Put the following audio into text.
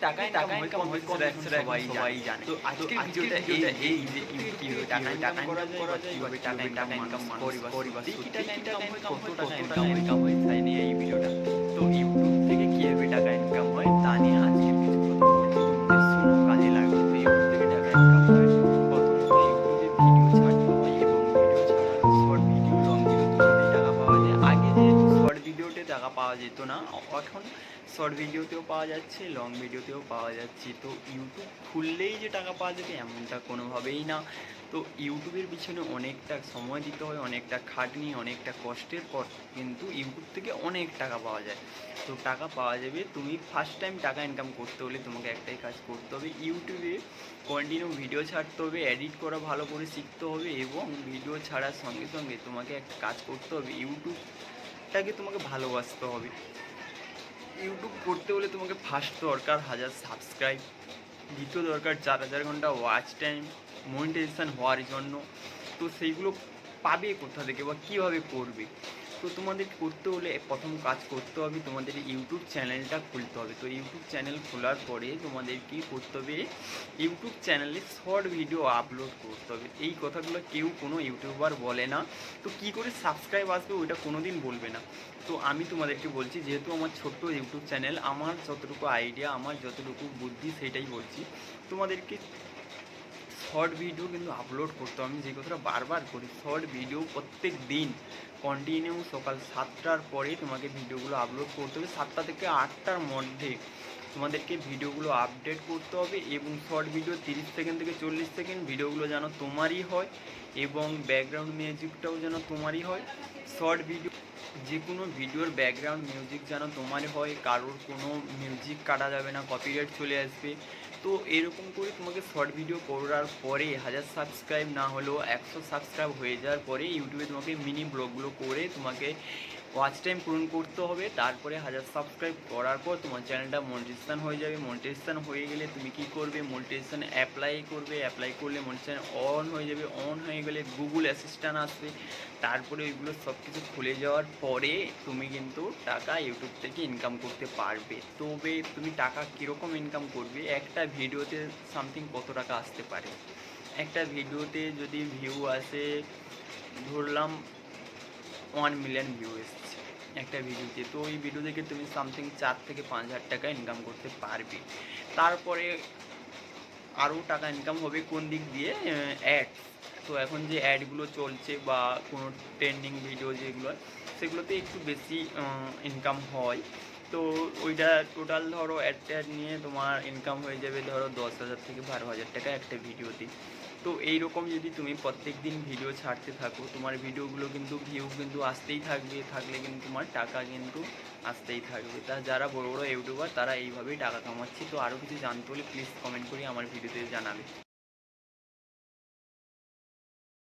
টাকা ইনকাম হয় কম সেটা সবাই জানে। তো আজকের ভিডিওটা এই যে কিভাবে টাকা ইনকাম করা যায়, কিভাবে টাকা ইনকাম করি বা সত্যি টাকা ইনকাম হয়, কত টাকা ইনকাম হয় তাই নিয়ে এই ভিডিওটা। তো ইউটিউব থেকে কিভাবে টাকা ইনকাম হয় তা নিয়ে আজকের কিছু কথা বলছি, তোমাদের শোনো, কাজে লাগবে। তো ইউটিউব থেকে টাকা ইনকাম হয় প্রথমত ইউটিউবে ভিডিও ছাড়তে হয় এবং ভিডিও ছাড়ার শর্ট ভিডিও লং ভিডিওতে টাকা পাওয়া যায়। আগে যেহেতু শর্ট ভিডিওতে টাকা পাওয়া যেত না, এখন শর্ট ভিডিওতেও পাওয়া যাচ্ছে, লং ভিডিওতেও পাওয়া যাচ্ছে। তো ইউটিউব খুললেই যে টাকা পাওয়া যাবে এমনটা কোনোভাবেই না। তো ইউটিউবের পিছনে অনেকটা সময় দিতে হয়, অনেকটা খাটনি, অনেকটা কষ্টের পর কিন্তু ইউটিউব থেকে অনেক টাকা পাওয়া যায়। তো টাকা পাওয়া যাবে। তুমি ফার্স্ট টাইম টাকা ইনকাম করতে হলে তোমাকে একটাই কাজ করতে হবে, ইউটিউবে কন্টিনিউ ভিডিও ছাড়তে হবে, এডিট করা ভালো করে শিখতে হবে এবং ভিডিও ছাড়ার সঙ্গে সঙ্গে তোমাকে একটা কাজ করতে হবে, ইউটিউবটাকে তোমাকে ভালোবাসতে হবে। ইউটিউব করতে হলে তোমাকে ফার্স্ট দরকার 1000 সাবস্ক্রাইব, দ্বিতীয় দরকার 4000 ঘন্টা ওয়াচ টাইম, মনিটাইজেশান হওয়ার জন্য। তো সেইগুলো পাবে কোথা থেকে বা কীভাবে করবে? তো তোমাদের করতে হলে প্রথম কাজ করতে হবে, তোমাদের ইউটিউব চ্যানেলটা খুলতে হবে। তো ইউটিউব চ্যানেল খোলার পরে তোমাদের কী করতে হবে, ইউটিউব চ্যানেলে শর্ট ভিডিও আপলোড করতে হবে। এই কথাগুলো কেউ কোনো ইউটিউবার বলে না। তো কী করে সাবস্ক্রাইব আসবে ওইটা কোনো দিন বলবে না। তো আমি তোমাদেরকে বলছি, যেহেতু আমার ছোট্ট ইউটিউব চ্যানেল, আমার যতটুকু আইডিয়া, আমার যতটুকু বুদ্ধি সেটাই বলছি তোমাদেরকে। শর্ট ভিডিও কিন্তু আপলোড করতে হবে। আমি যে কথাটা বারবার করি, শর্ট ভিডিও প্রত্যেক দিন কন্টিনিউ সকাল 7টার পরে তোমাকে ভিডিওগুলো আপলোড করতে হবে। 7টা থেকে 8টার মধ্যে তোমাদেরকে ভিডিওগুলো আপডেট করতে হবে এবং শর্ট ভিডিও 30 সেকেন্ড থেকে 40 সেকেন্ড ভিডিওগুলো যেন তোমারই হয় এবং ব্যাকগ্রাউন্ড মিউজিকটাও যেন তোমারই হয়। শর্ট ভিডিও যে কোনো ভিডিওর ব্যাকগ্রাউন্ড মিউজিক যেন তোমারই হয়, কারোর কোনো মিউজিক কাটা যাবে না, কপিরাইট চলে আসবে। তো এরকম করে তোমাকে শর্ট ভিডিও করার পরে 1000 সাবস্ক্রাইব না হলেও 100 সাবস্ক্রাইব হয়ে যাওয়ার পরে ইউটিউবে তোমাকে মিনি ব্লগগুলো করে তোমাকে ওয়াচ টাইম পূরণ করতে হবে। তারপরে 1000 সাবস্ক্রাইব করার পর তোমার চ্যানেলটা মনিটাইজেশন হয়ে যাবে। মনিটাইজেশন হয়ে গেলে তুমি কি করবে, মনিটাইজেশন অ্যাপ্লাই করবে। অ্যাপ্লাই করলে মনিটাইজেশন অন হয়ে যাবে। অন হয়ে গেলে গুগল অ্যাসিস্ট্যান্ট আসবে। তারপরে ওইগুলো সব কিছু খুলে যাওয়ার পরে তুমি কিন্তু টাকা ইউটিউব থেকে ইনকাম করতে পারবে। তবে তুমি টাকা কীরকম ইনকাম করবে, একটা ভিডিওতে সামথিং কত টাকা আসতে পারে। একটা ভিডিওতে যদি ভিউ আসে, ধরলাম 1 মিলিয়ন ভিউ এসছে একটা ভিডিওতে, তো ওই ভিডিও থেকে তুমি সামথিং 4 থেকে 5 হাজার টাকা ইনকাম করতে পারবে। তারপরে আরও টাকা ইনকাম হবে কোন দিক দিয়ে, অ্যাডস। তো এখন যে অ্যাডগুলো চলছে বা কোনো ট্রেন্ডিং ভিডিও যেগুলো, সেগুলোতে একটু বেশি ইনকাম হয়। তো ওইটা টোটাল ধরো অ্যাড নিয়ে তোমার ইনকাম হয়ে যাবে ধরো 10,000 থেকে 12,000 টাকা একটা ভিডিওতে। তো এইরকম যদি তুমি প্রত্যেক দিন ভিডিও ছাড়তে থাকো, তোমার ভিডিওগুলো কিন্তু ভিউ কিন্তু আসতেই থাকবে, থাকলে কিন্তু তোমার টাকা কিন্তু আসতেই থাকবে। তা যারা বড় বড় ইউটিউবার তারা এইভাবেই টাকা কামাচ্ছে। তো আরও কিছু জানতে হলে প্লিজ কমেন্ট করে আমার ভিডিওতে জানাবে।